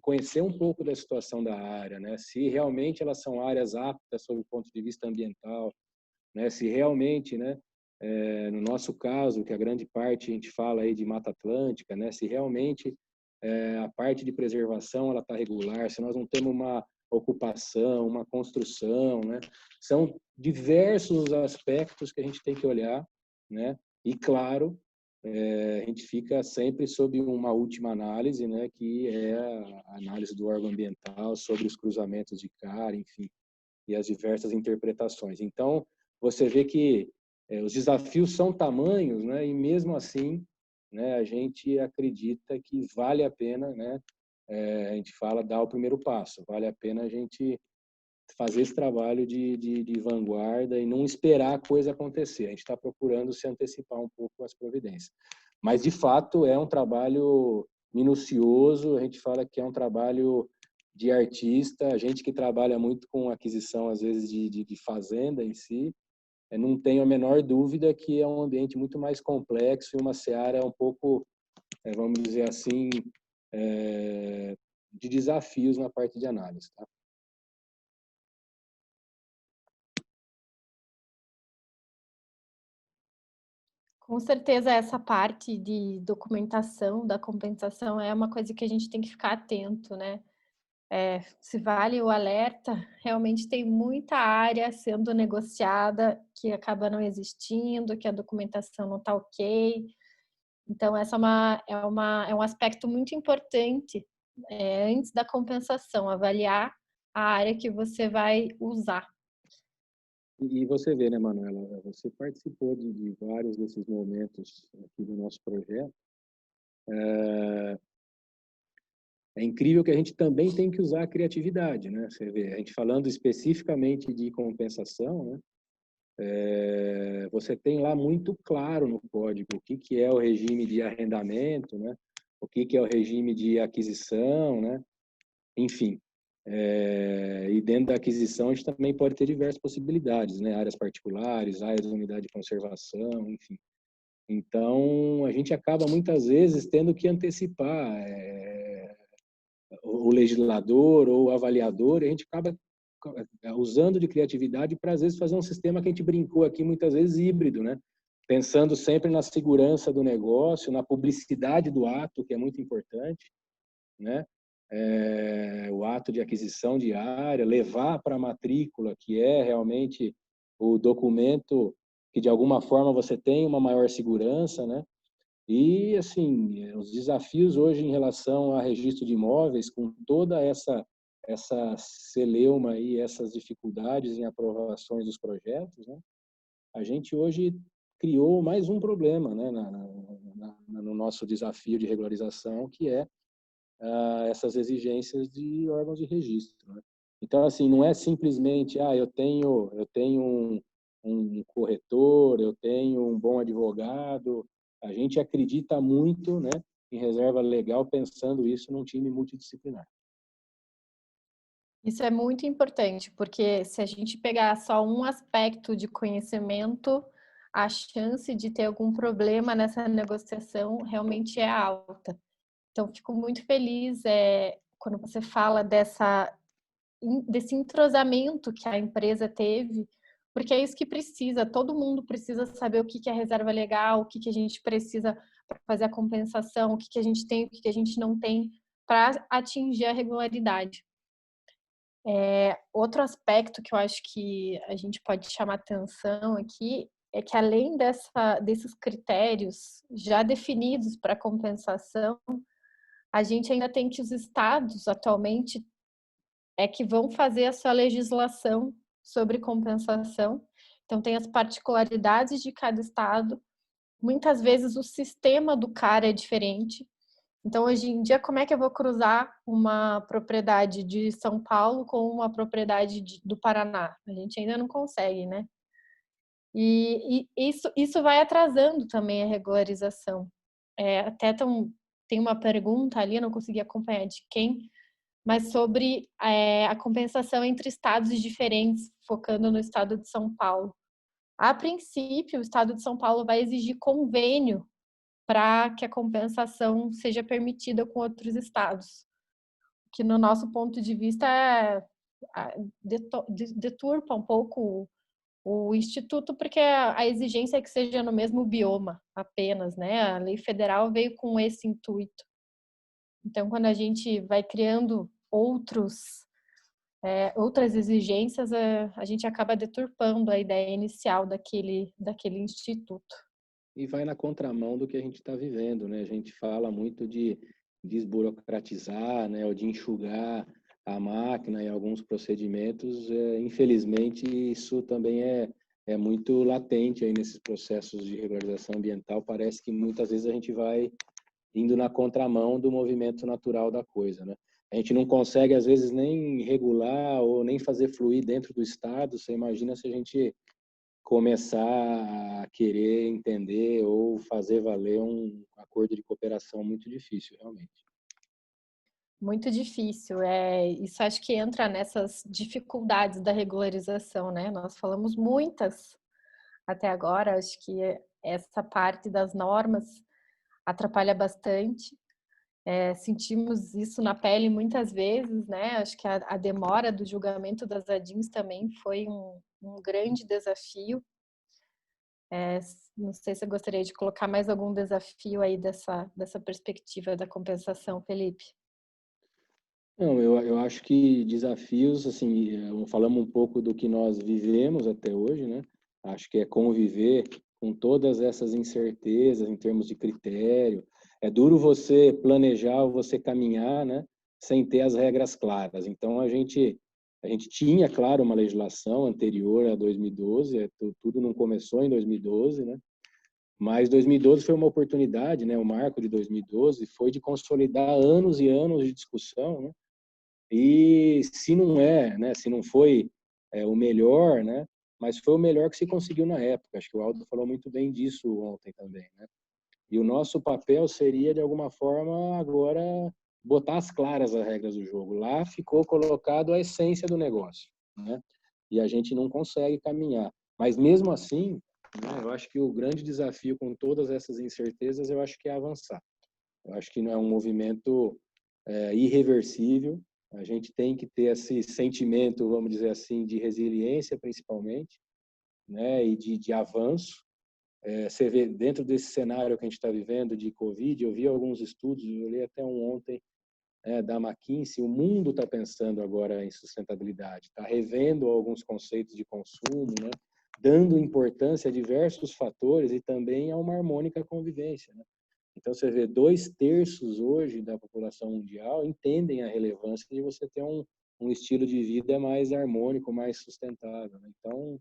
conhecer um pouco da situação da área, né? Se realmente elas são áreas aptas sob o ponto de vista ambiental, né? Se realmente, né, no nosso caso, que a grande parte a gente fala aí de Mata Atlântica, né? Se realmente a parte de preservação ela está regular, se nós não temos uma ocupação, uma construção, né? São diversos aspectos que a gente tem que olhar, né? E claro, a gente fica sempre sob uma última análise, né, que é a análise do órgão ambiental sobre os cruzamentos de CAR, enfim, e as diversas interpretações. Então, você vê que os desafios são tamanhos, né, e mesmo assim, né, a gente acredita que vale a pena, né, a gente fala dar o primeiro passo, vale a pena a gente fazer esse trabalho de vanguarda e não esperar a coisa acontecer. A gente está procurando se antecipar um pouco às providências. Mas, de fato, é um trabalho minucioso, a gente fala que é um trabalho de artista, a gente que trabalha muito com aquisição, às vezes, de fazenda em si, não tenho a menor dúvida que é um ambiente muito mais complexo e uma seara um pouco, vamos dizer assim, de desafios na parte de análise. Tá? Com certeza, essa parte de documentação da compensação é uma coisa que a gente tem que ficar atento, né? Se vale o alerta, realmente tem muita área sendo negociada que acaba não existindo, que a documentação não está ok. Então, essa é um aspecto muito importante antes da compensação, avaliar a área que você vai usar. E você vê, né, Manuela, você participou de vários desses momentos aqui do nosso projeto. É incrível que a gente também tem que usar a criatividade, né? Você vê, a gente falando especificamente de compensação, né? Você tem lá muito claro no código o que é o regime de arrendamento, né? O que é o regime de aquisição, né? Enfim, e dentro da aquisição a gente também pode ter diversas possibilidades, né? Áreas particulares, áreas de unidade de conservação, enfim. Então, a gente acaba muitas vezes tendo que antecipar o legislador ou o avaliador, e a gente acaba usando de criatividade para, às vezes, fazer um sistema que a gente brincou aqui muitas vezes híbrido, né? Pensando sempre na segurança do negócio, na publicidade do ato, que é muito importante, né? O ato de aquisição de área, levar para a matrícula, que é realmente o documento que, de alguma forma, você tem uma maior segurança, né? E, assim, os desafios hoje em relação a registro de imóveis, com toda essa celeuma e essas dificuldades em aprovações dos projetos, né? A gente hoje criou mais um problema, né, no nosso desafio de regularização, que é essas exigências de órgãos de registro, né? Então, assim, não é simplesmente, eu tenho um corretor, eu tenho um bom advogado. A gente acredita muito, né, em reserva legal, pensando isso num time multidisciplinar. Isso é muito importante, porque se a gente pegar só um aspecto de conhecimento, a chance de ter algum problema nessa negociação realmente é alta. Então, fico muito feliz quando você fala desse entrosamento que a empresa teve, porque é isso que precisa, todo mundo precisa saber o que é reserva legal, o que a gente precisa para fazer a compensação, o que a gente tem, o que a gente não tem para atingir a regularidade. Outro aspecto que eu acho que a gente pode chamar atenção aqui é que além desses critérios já definidos para compensação, a gente ainda tem que os estados atualmente que vão fazer a sua legislação sobre compensação. Então, tem as particularidades de cada estado. Muitas vezes o sistema do CAR é diferente. Então, hoje em dia, como é que eu vou cruzar uma propriedade de São Paulo com uma propriedade do Paraná? A gente ainda não consegue, né? E isso vai atrasando também a regularização. Tem uma pergunta ali, eu não consegui acompanhar de quem, mas sobre a compensação entre estados diferentes, focando no estado de São Paulo. A princípio, o estado de São Paulo vai exigir convênio para que a compensação seja permitida com outros estados, que no nosso ponto de vista deturpa um pouco o instituto, porque a exigência é que seja no mesmo bioma apenas, né? A lei federal veio com esse intuito. Então, quando a gente vai criando outras exigências, a gente acaba deturpando a ideia inicial daquele instituto. e vai na contramão do que a gente está vivendo, né? A gente fala muito de desburocratizar, né, ou de enxugar a máquina e alguns procedimentos. Infelizmente, isso também é muito latente aí nesses processos de regularização ambiental. Parece que muitas vezes a gente vai indo na contramão do movimento natural da coisa, né? A gente não consegue, às vezes, nem regular ou nem fazer fluir dentro do Estado. Você imagina se a gente começar a querer entender ou fazer valer um acordo de cooperação. Muito difícil, realmente. Muito difícil. Isso acho que entra nessas dificuldades da regularização, né? Nós falamos muitas até agora, acho que essa parte das normas atrapalha bastante. Sentimos isso na pele muitas vezes, né? Acho que a demora do julgamento das ADIMs também foi um grande desafio. Não sei se eu gostaria de colocar mais algum desafio aí dessa perspectiva da compensação, Felipe. Não, eu acho que desafios, assim, falamos um pouco do que nós vivemos até hoje, né? Acho que é conviver com todas essas incertezas em termos de critério. É duro você planejar ou você caminhar, né, sem ter as regras claras. Então, a gente tinha, claro, uma legislação anterior a 2012, tudo não começou em 2012, né? Mas 2012 foi uma oportunidade, né? O marco de 2012 foi de consolidar anos e anos de discussão, né? E se não né, se não foi o melhor, né, mas foi o melhor que se conseguiu na época. Acho que o Aldo falou muito bem disso ontem também, né? E o nosso papel seria, de alguma forma, agora botar as claras as regras do jogo. Lá ficou colocado a essência do negócio, né? E a gente não consegue caminhar. Mas mesmo assim, né, eu acho que o grande desafio com todas essas incertezas, eu acho que é avançar. Eu acho que não é um movimento irreversível. A gente tem que ter esse sentimento, vamos dizer assim, de resiliência, principalmente, né, e de avanço. Você vê, dentro desse cenário que a gente está vivendo de Covid, eu vi alguns estudos, eu li até um ontem, da McKinsey, o mundo está pensando agora em sustentabilidade, está revendo alguns conceitos de consumo, né, dando importância a diversos fatores e também a uma harmônica convivência, né? Então, você vê, 2/3 hoje da população mundial entendem a relevância de você ter um estilo de vida mais harmônico, mais sustentável, né? Então,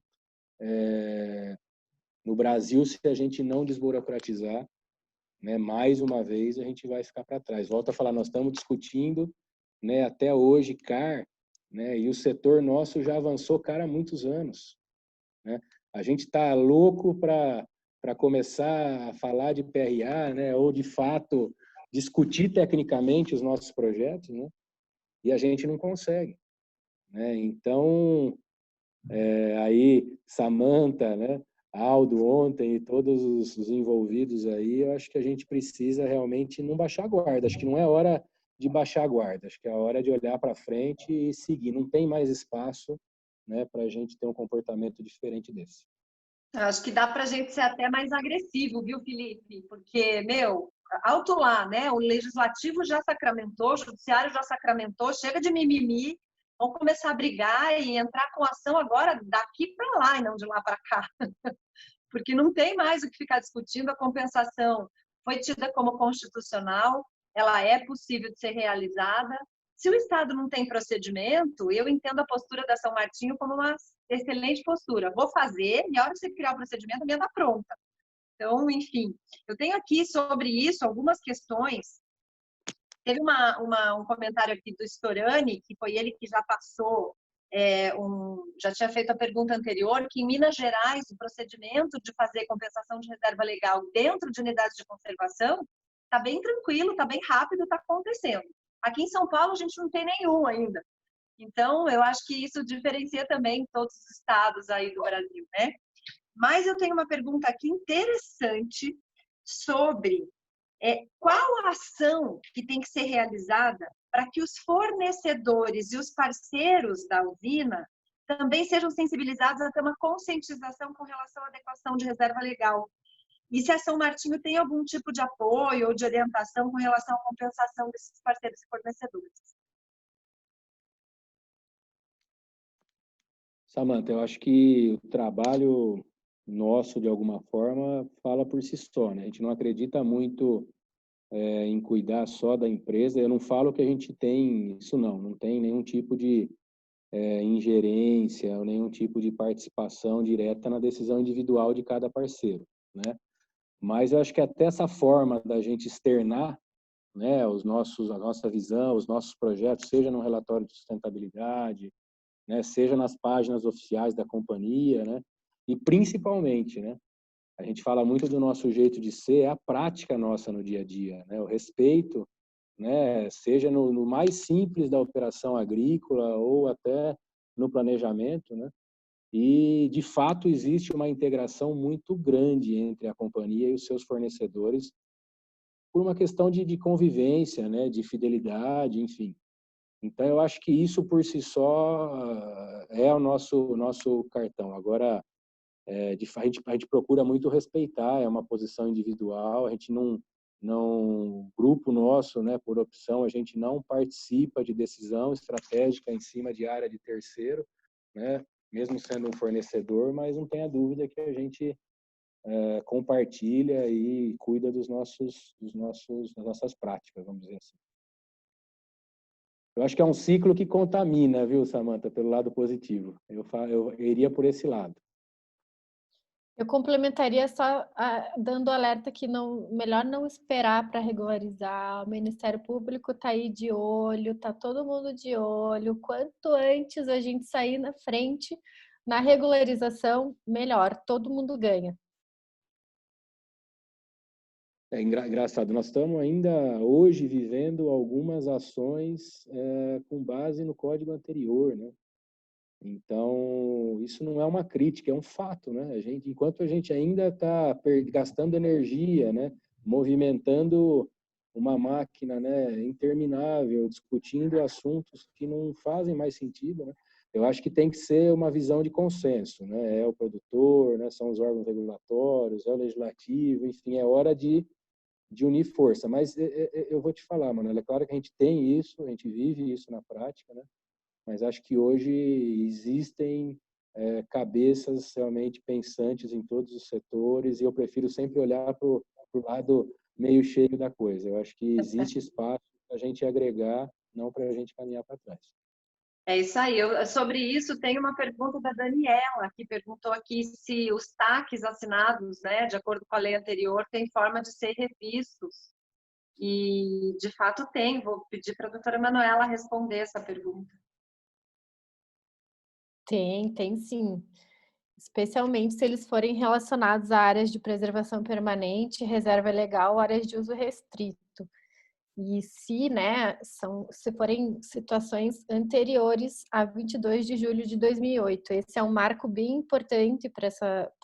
no Brasil, se a gente não desburocratizar, né, mais uma vez, a gente vai ficar para trás. Volto a falar, nós estamos discutindo, né, até hoje, CAR, né, e o setor nosso já avançou CAR há muitos anos, né? A gente está louco para começar a falar de PRA, né, ou de fato discutir tecnicamente os nossos projetos, né, e a gente não consegue, né? Então, aí Samantha, né, Aldo ontem e todos os envolvidos aí, eu acho que a gente precisa realmente não baixar a guarda. Acho que não é hora de baixar a guarda, acho que é hora de olhar para frente e seguir. Não tem mais espaço, né, para a gente ter um comportamento diferente desse. Acho que dá para a gente ser até mais agressivo, viu, Felipe? Porque, meu, alto lá, né? O legislativo já sacramentou, o judiciário já sacramentou, chega de mimimi, vamos começar a brigar e entrar com ação agora daqui para lá e não de lá para cá. Porque não tem mais o que ficar discutindo, a compensação foi tida como constitucional, ela é possível de ser realizada. Se o Estado não tem procedimento, eu entendo a postura da São Martinho como uma excelente postura. Vou fazer, e a hora que você criar o procedimento, a minha está pronta. Então, enfim, eu tenho aqui sobre isso algumas questões. Teve um comentário aqui do Storani, que foi ele que já passou, já tinha feito a pergunta anterior, que em Minas Gerais o procedimento de fazer compensação de reserva legal dentro de unidades de conservação está bem tranquilo, está bem rápido, está acontecendo. Aqui em São Paulo a gente não tem nenhum ainda. Então, eu acho que isso diferencia também todos os estados aí do Brasil, né? Mas eu tenho uma pergunta aqui interessante sobre qual a ação que tem que ser realizada para que os fornecedores e os parceiros da usina também sejam sensibilizados a ter uma conscientização com relação à adequação de reserva legal. E se a São Martinho tem algum tipo de apoio ou de orientação com relação à compensação desses parceiros e fornecedores? Samantha, eu acho que o trabalho nosso, de alguma forma, fala por si só, né? A gente não acredita muito em cuidar só da empresa. Eu não falo que a gente tem isso, não tem nenhum tipo de ingerência ou nenhum tipo de participação direta na decisão individual de cada parceiro, né? Mas eu acho que até essa forma da gente externar, né, a nossa visão, os nossos projetos, seja no relatório de sustentabilidade, né, seja nas páginas oficiais da companhia, né, e principalmente, né, a gente fala muito do nosso jeito de ser, é a prática nossa no dia a dia, né, o respeito, né, seja no mais simples da operação agrícola ou até no planejamento, né, e de fato existe uma integração muito grande entre a companhia e os seus fornecedores por uma questão de convivência, né, de fidelidade, enfim. Então, eu acho que isso por si só é o nosso cartão. Agora, a gente procura muito respeitar, é uma posição individual, a gente grupo nosso, né, por opção, a gente não participa de decisão estratégica em cima de área de terceiro, né, mesmo sendo um fornecedor, mas não tenha dúvida que a gente compartilha e cuida das nossas práticas, vamos dizer assim. Eu acho que é um ciclo que contamina, viu, Samantha, pelo lado positivo. Eu iria por esse lado. Eu complementaria só dando alerta que melhor não esperar para regularizar. O Ministério Público está aí de olho, está todo mundo de olho. Quanto antes a gente sair na frente na regularização, melhor. Todo mundo ganha. É engraçado, nós estamos ainda hoje vivendo algumas ações com base no código anterior, né? Então, isso não é uma crítica, é um fato, né? Enquanto a gente ainda está gastando energia, né? Movimentando uma máquina, né? Interminável, discutindo assuntos que não fazem mais sentido, né? Eu acho que tem que ser uma visão de consenso, né? É o produtor, né? São os órgãos regulatórios, é o legislativo, enfim, é hora de unir força. Mas eu vou te falar, Manuela, é claro que a gente tem isso, a gente vive isso na prática, né? Mas acho que hoje existem cabeças realmente pensantes em todos os setores e eu prefiro sempre olhar para o lado meio cheio da coisa. Eu acho que existe espaço para a gente agregar, não para a gente caminhar para trás. É isso aí. Sobre isso, tem uma pergunta da Daniela, que perguntou aqui se os TACs assinados, né, de acordo com a lei anterior, têm forma de ser revistos. E, de fato, tem. Vou pedir para a doutora Manuela responder essa pergunta. Tem sim. Especialmente se eles forem relacionados a áreas de preservação permanente, reserva legal, áreas de uso restrito. E se forem situações anteriores a 22 de julho de 2008. Esse é um marco bem importante para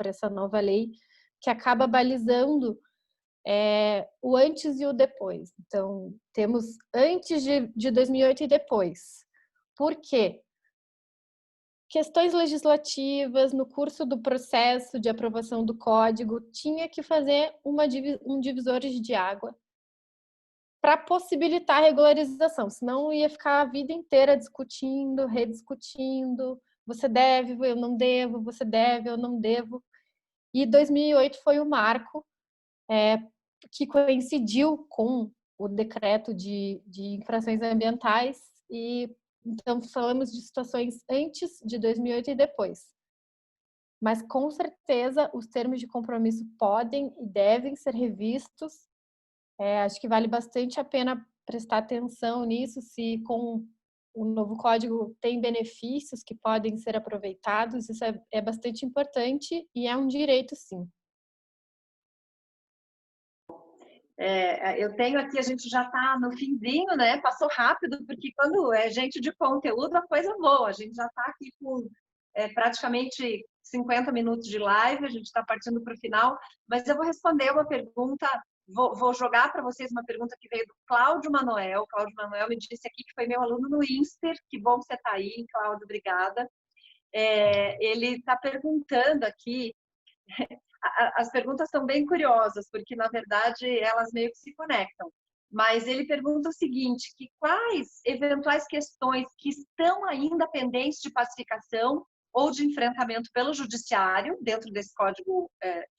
essa nova lei, que acaba balizando o antes e o depois. Então, temos antes de 2008 e depois. Por quê? Questões legislativas, no curso do processo de aprovação do código, tinha que fazer um divisor de água para possibilitar a regularização, senão ia ficar a vida inteira discutindo, rediscutindo, você deve, eu não devo, você deve, eu não devo. E 2008 foi o marco que coincidiu com o decreto de infrações ambientais e então falamos de situações antes de 2008 e depois. Mas com certeza os termos de compromisso podem e devem ser revistos. Acho que vale bastante a pena prestar atenção nisso, se com o novo código tem benefícios que podem ser aproveitados. Isso é bastante importante e é um direito, sim. Eu tenho aqui, a gente já está no finzinho, né? Passou rápido, porque quando é gente de conteúdo, a coisa voa. A gente já está aqui com praticamente 50 minutos de live, a gente está partindo para o final, mas eu vou responder uma pergunta, vou jogar para vocês uma pergunta que veio do Cláudio Manuel. Cláudio Manuel me disse aqui que foi meu aluno no Inster, que bom que você está aí, Cláudio, obrigada. Ele está perguntando aqui, as perguntas são bem curiosas, porque, na verdade, elas meio que se conectam. Mas ele pergunta o seguinte, que quais eventuais questões que estão ainda pendentes de pacificação ou de enfrentamento pelo judiciário, dentro desse Código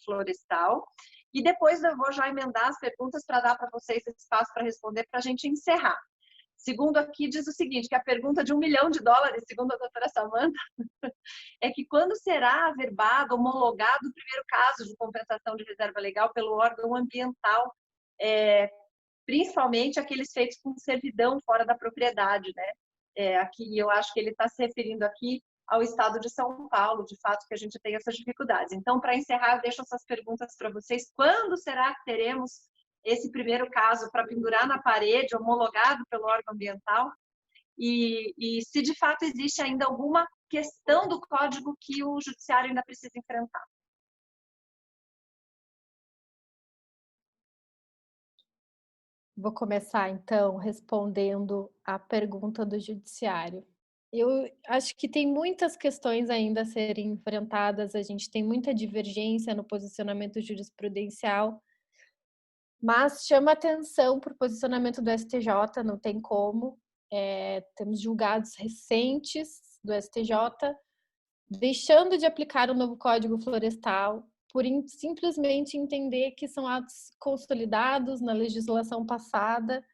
Florestal. E depois eu vou já emendar as perguntas para dar para vocês esse espaço para responder, para a gente encerrar. Segundo aqui, diz o seguinte, que a pergunta de $1 milhão, segundo a doutora Samanta, é que quando será averbado, homologado o primeiro caso de compensação de reserva legal pelo órgão ambiental, principalmente aqueles feitos com servidão fora da propriedade, né? Aqui eu acho que ele está se referindo aqui ao estado de São Paulo, de fato que a gente tem essas dificuldades. Então, para encerrar, eu deixo essas perguntas para vocês. Quando será que teremos esse primeiro caso para pendurar na parede, homologado pelo órgão ambiental? E se de fato existe ainda alguma questão do código que o judiciário ainda precisa enfrentar? Vou começar, então, respondendo a pergunta do judiciário. Eu acho que tem muitas questões ainda a serem enfrentadas, a gente tem muita divergência no posicionamento jurisprudencial, mas chama atenção para o posicionamento do STJ, não tem como. Temos julgados recentes do STJ deixando de aplicar o novo Código Florestal por simplesmente entender que são atos consolidados na legislação passada,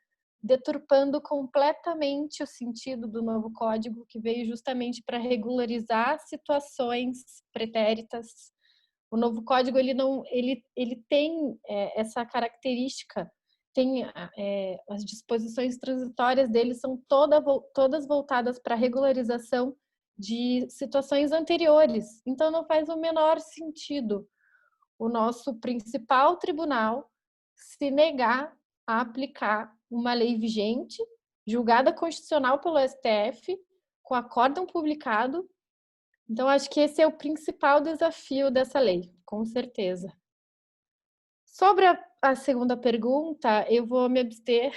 deturpando completamente o sentido do novo código, que veio justamente para regularizar situações pretéritas. O novo código ele tem essa característica, tem as disposições transitórias dele são todas voltadas para a regularização de situações anteriores. Então não faz o menor sentido o nosso principal tribunal se negar a aplicar uma lei vigente, julgada constitucional pelo STF, com acórdão publicado. Então, acho que esse é o principal desafio dessa lei, com certeza. Sobre a segunda pergunta, eu vou me abster,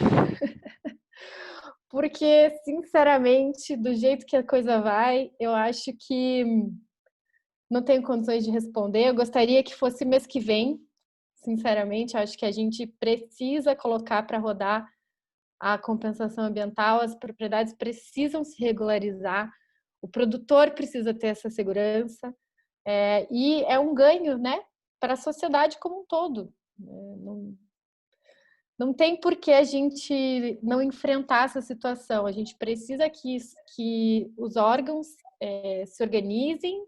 porque, sinceramente, do jeito que a coisa vai, eu acho que não tenho condições de responder. Eu gostaria que fosse mês que vem, sinceramente, acho que a gente precisa colocar para rodar a compensação ambiental, as propriedades precisam se regularizar, o produtor precisa ter essa segurança, e é um ganho, né, para a sociedade como um todo. Não tem por que a gente não enfrentar essa situação, a gente precisa que os órgãos se organizem,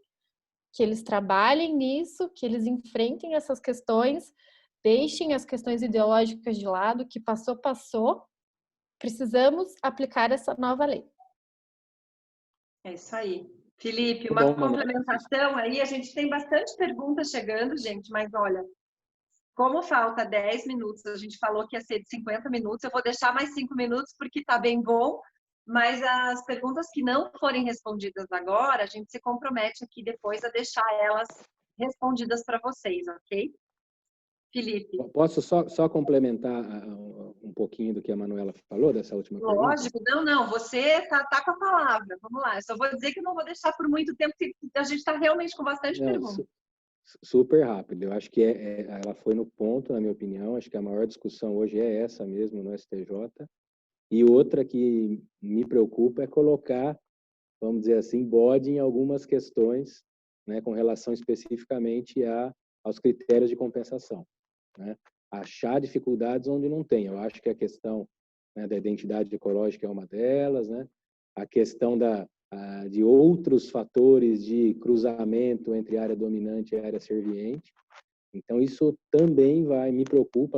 que eles trabalhem nisso, que eles enfrentem essas questões, deixem as questões ideológicas de lado, que passou, passou. Precisamos aplicar essa nova lei. É isso aí. Felipe, uma complementação aí, a gente tem bastante perguntas chegando, gente, mas olha, como falta 10 minutos, a gente falou que ia ser de 50 minutos, eu vou deixar mais 5 minutos porque tá bem bom, mas as perguntas que não forem respondidas agora, a gente se compromete aqui depois a deixar elas respondidas para vocês, ok? Felipe. Posso só complementar um pouquinho do que a Manuela falou, dessa última pergunta? Lógico, não, você tá com a palavra, vamos lá. Eu só vou dizer que não vou deixar por muito tempo, porque a gente está realmente com bastante perguntas. Super rápido, eu acho que ela foi no ponto, na minha opinião, acho que a maior discussão hoje é essa mesmo no STJ, e outra que me preocupa é colocar, vamos dizer assim, bode em algumas questões, né, com relação especificamente aos critérios de compensação, né? Achar dificuldades onde não tem. Eu acho que a questão, né, da identidade ecológica é uma delas, né? A questão de outros fatores de cruzamento entre área dominante e área serviente. Então, isso também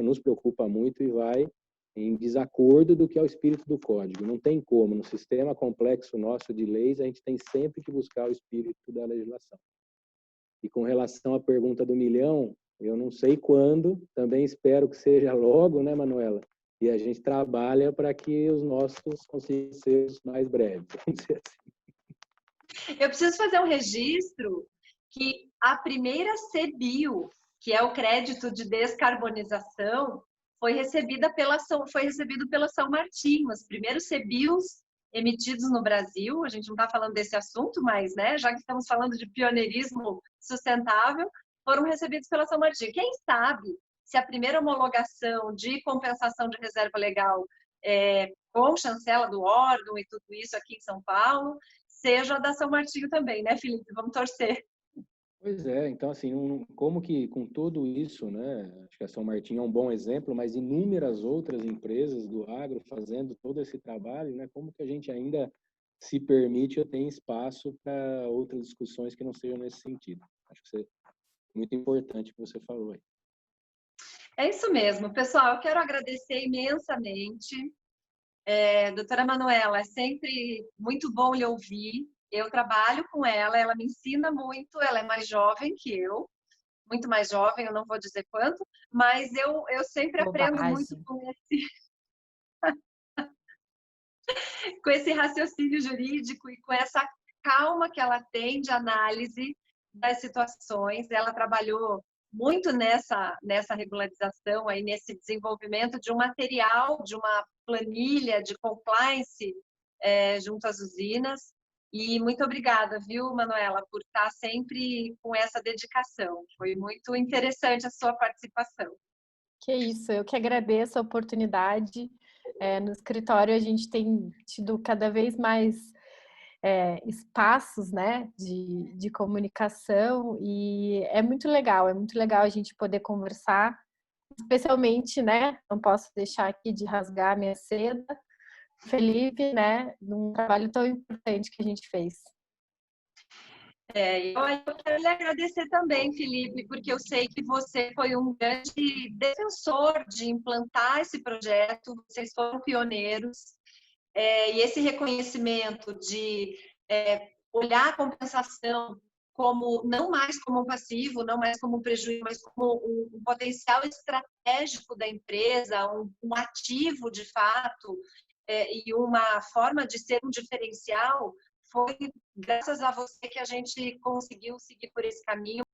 nos preocupa muito e vai em desacordo do que é o espírito do código. Não tem como, no sistema complexo nosso de leis, a gente tem sempre que buscar o espírito da legislação. E com relação à pergunta do milhão, eu não sei quando, também espero que seja logo, né, Manuela? E a gente trabalha para que os nossos consigam ser os mais breves, vamos dizer assim. Eu preciso fazer um registro que a primeira CBIO, que é o crédito de descarbonização, foi recebido pela São Martinho. Os primeiros CBIOs emitidos no Brasil, a gente não está falando desse assunto, mas, né, já que estamos falando de pioneirismo sustentável, foram recebidos pela São Martinho. Quem sabe se a primeira homologação de compensação de reserva legal com chancela do órgão e tudo isso aqui em São Paulo, seja a da São Martinho também, né, Felipe? Vamos torcer. Pois é, então assim, como que com tudo isso, né, acho que a São Martinho é um bom exemplo, mas inúmeras outras empresas do agro fazendo todo esse trabalho, né, como que a gente ainda se permite ou tem espaço para outras discussões que não sejam nesse sentido. Acho que isso é muito importante o que você falou aí. É isso mesmo, pessoal. Eu quero agradecer imensamente. Doutora Manuela, é sempre muito bom lhe ouvir. Eu trabalho com ela, ela me ensina muito, ela é mais jovem que eu, muito mais jovem, eu não vou dizer quanto, mas eu sempre aprendo muito Bobagem. com esse raciocínio jurídico e com essa calma que ela tem de análise das situações. Ela trabalhou muito nessa regularização, aí, nesse desenvolvimento de um material, de uma planilha de compliance junto às usinas. E muito obrigada, viu, Manuela, por estar sempre com essa dedicação. Foi muito interessante a sua participação. Que isso, eu que agradeço a oportunidade. No escritório a gente tem tido cada vez mais espaços, né, de comunicação e é muito legal a gente poder conversar, especialmente, né, não posso deixar aqui de rasgar a minha seda, Felipe, né, num trabalho tão importante que a gente fez. Eu quero lhe agradecer também, Felipe, porque eu sei que você foi um grande defensor de implantar esse projeto, vocês foram pioneiros, e esse reconhecimento de olhar a compensação como não mais como um passivo, não mais como um prejuízo, mas como um potencial estratégico da empresa, um ativo de fato, e uma forma de ser um diferencial, foi graças a você que a gente conseguiu seguir por esse caminho.